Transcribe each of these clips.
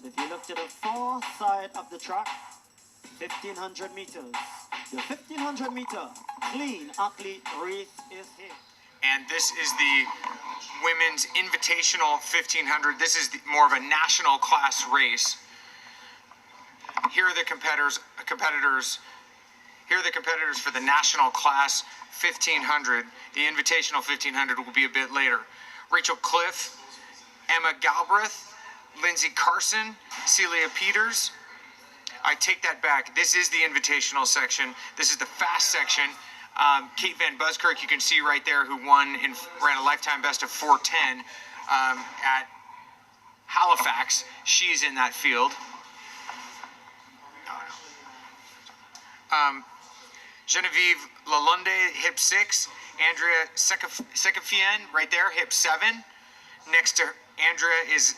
If you look to the far side of the track, 1500 meters. The 1500 meter clean athlete race is here. And this is the women's invitational 1500. This is more of a national class race. Here are the competitors. Here are the competitors for the national class 1500. The invitational 1500 will be a bit later. Rachel Cliff, Emma Galbraith, Lindsay Carson, Celia Peters. I take that back. This is the invitational section. This is the fast section. Kate Van Buskirk, you can see right there, who won and ran a lifetime best of 4:10 at Halifax. She's in that field. Genevieve Lalonde, hip 6. Andrea Sekafien, right there, hip 7. Next to Andrea is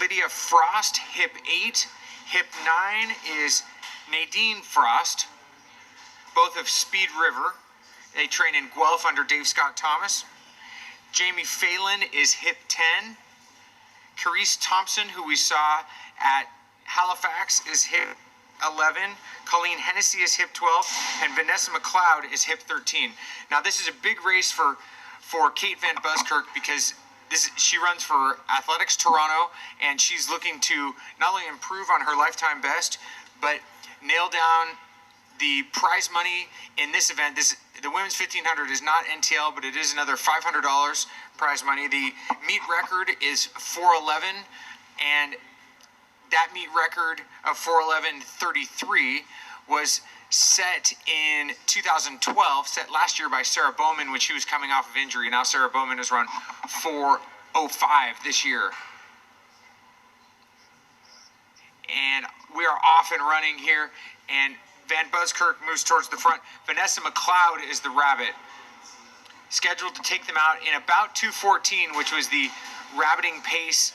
Lydia Frost, hip 8. Hip 9 is Nadine Frost, both of Speed River. They train in Guelph under Dave Scott Thomas. Jamie Phelan is hip 10. Carice Thompson, who we saw at Halifax, is hip 11. Colleen Hennessy is hip 12. And Vanessa McLeod is hip 13. Now, this is a big race for Kate Van Buskirk because she runs for Athletics Toronto, and she's looking to not only improve on her lifetime best, but nail down the prize money in this event. The women's 1500 is not NTL, but it is another $500 prize money. The meet record is 4:11, and that meet record of 4:11.33 was set in 2012, set last year by Sarah Bowman when she was coming off of injury. Now Sarah Bowman has run 4:05 this year. And we are off and running here, and Van Buskirk moves towards the front. Vanessa McLeod is the rabbit, scheduled to take them out in about 2:14, which was the rabbiting pace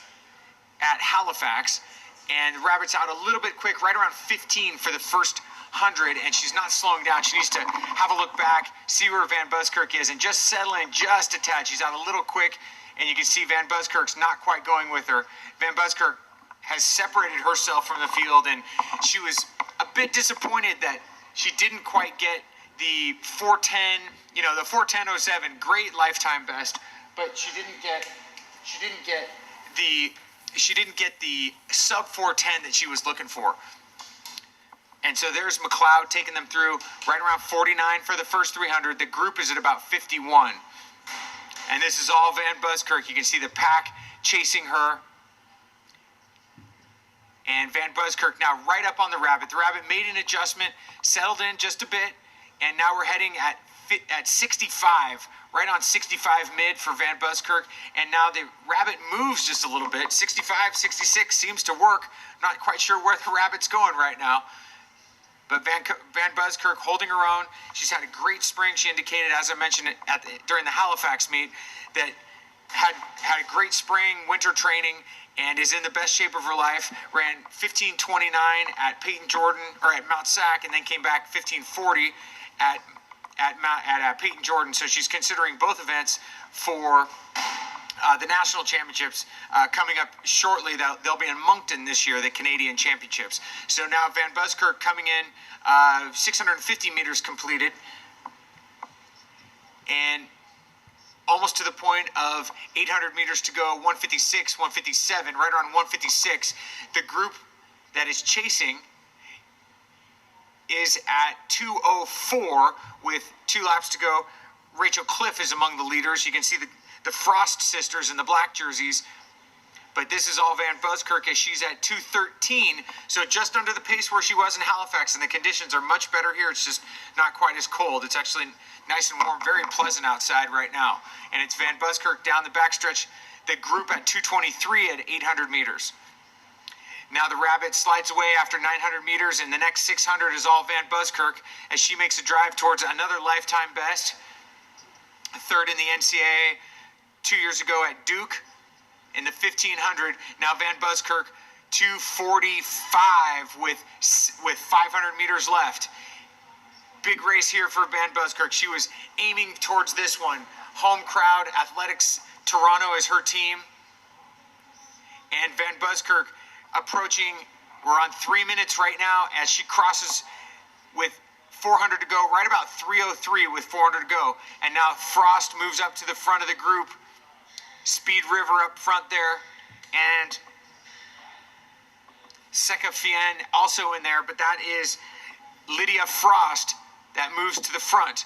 at Halifax. And the rabbit's out a little bit quick, right around 15 for the first 100, and she's not slowing down. She needs to have a look back, see where Van Buskirk is, and just settle in just a tad. She's out a little quick, and you can see Van Buskirk's not quite going with her. Van Buskirk has separated herself from the field, and she was a bit disappointed that she didn't quite get the 4:10, the 4:10.07, great lifetime best, but she didn't get the sub 4:10 that she was looking for. And so there's McLeod taking them through right around 49 for the first 300. The group is at about 51. And this is all Van Buskirk. You can see the pack chasing her. And Van Buskirk now right up on the rabbit. The rabbit made an adjustment, settled in just a bit, and now we're heading at 65, right on 65 mid for Van Buskirk. And now the rabbit moves just a little bit. 65, 66 seems to work. Not quite sure where the rabbit's going right now. But Van Buskirk holding her own. She's had a great spring. She indicated, as I mentioned during the Halifax meet, that had a great spring, winter training, and is in the best shape of her life. Ran 15:29 at Peyton Jordan, or at Mount Sac, and then came back 15:40 at Peyton Jordan. So she's considering both events for the national championships coming up shortly. They'll be in Moncton this year, the Canadian Championships. So now Van Buskirk coming in, 650 meters completed, and almost to the point of 800 meters to go, 156, 157, right around 156. The group that is chasing is at 2:04 with 2 laps to go. Rachel Cliff is among the leaders. You can see the Frost sisters in the black jerseys. But this is all Van Buskirk as she's at 2:13, so just under the pace where she was in Halifax, and the conditions are much better here. It's just not quite as cold. It's actually nice and warm, very pleasant outside right now. And it's Van Buskirk down the backstretch, the group at 2:23 at 800 meters. Now the rabbit slides away after 900 meters, and the next 600 is all Van Buskirk as she makes a drive towards another lifetime best. Third in the NCAA 2 years ago at Duke in the 1500. Now Van Buskirk 2:45 with 500 meters left. Big race here for Van Buskirk. She was aiming towards this one. Home crowd, Athletics Toronto is her team. And Van Buskirk approaching, we're on 3 minutes right now as she crosses with 400 to go, right about 3:03 with 400 to go. And now Frost moves up to the front of the group. Speed River up front there. And Sekafien also in there, but that is Lydia Frost that moves to the front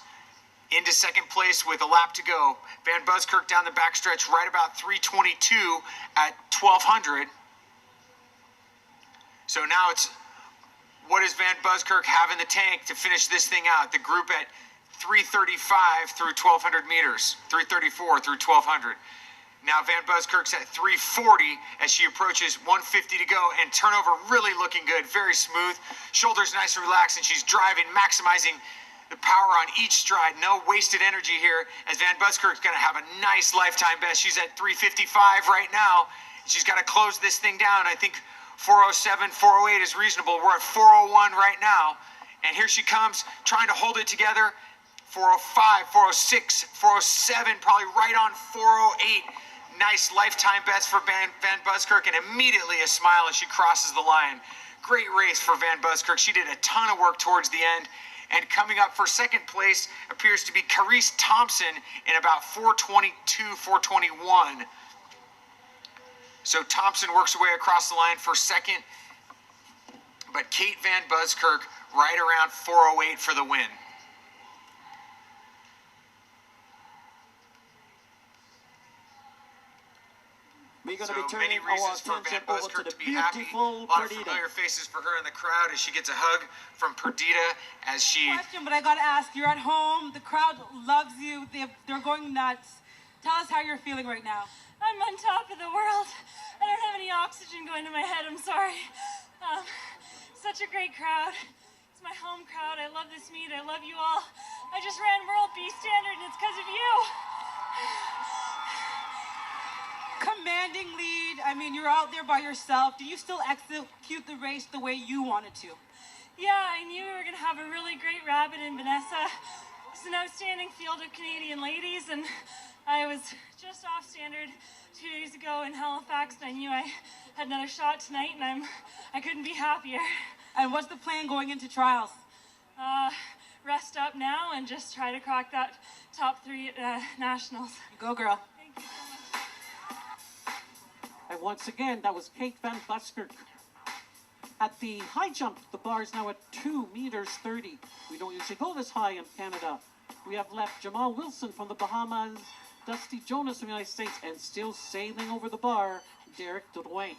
into second place with a lap to go. Van Buskirk down the backstretch right about 3:22 at 1200. So now it's, what does Van Buskirk have in the tank to finish this thing out? The group at 3:35 through 1200 meters, 3:34 through 1200. Now Van Buskirk's at 3:40 as she approaches 150 to go, and turnover really looking good, very smooth. Shoulders nice and relaxed, and she's driving, maximizing the power on each stride. No wasted energy here, as Van Buskirk's going to have a nice lifetime best. She's at 3:55 right now. She's got to close this thing down. I think 4:07, 4:08 is reasonable. We're at 4:01 right now, and here she comes trying to hold it together. 4:05, 4:06, 4:07, probably right on 4:08. Nice lifetime best for Van Buskirk, and immediately a smile as she crosses the line. Great race for Van Buskirk. She did a ton of work towards the end. And coming up for second place appears to be Carice Thompson in about 4:22, 4:21. So Thompson works her way across the line for second. But Kate Van Buskirk right around 4:08 for the win. We're going to So be turning many our reasons for attention Van over to Buskirk the to be happy. A beautiful lot of Perdita. familiar faces for her in the crowd as she gets a hug from Perdita as she... Question, but I gotta ask, you're at home, the crowd loves you, they're going nuts. Tell us how you're feeling right now. I'm on top of the world. I don't have any oxygen going to my head, I'm sorry. Such a great crowd. It's my home crowd. I love this meet. I love you all. I just ran World B Standard and it's because of you. Commanding lead, I mean, you're out there by yourself. Do you still execute the race the way you wanted to? Yeah, I knew we were going to have a really great rabbit in Vanessa. It's an outstanding field of Canadian ladies, and I was just off standard 2 days ago in Halifax, and I knew I had another shot tonight, and I couldn't be happier. And what's the plan going into trials? Rest up now and just try to crack that top 3 at Nationals. Go, girl. Thank you so much. And once again, that was Kate Van Buskirk. At the high jump, the bar is now at 2 meters 30. We don't usually go this high in Canada. We have left Jamal Wilson from the Bahamas, Dusty Jonas from the United States, and still sailing over the bar, Derek Drouin.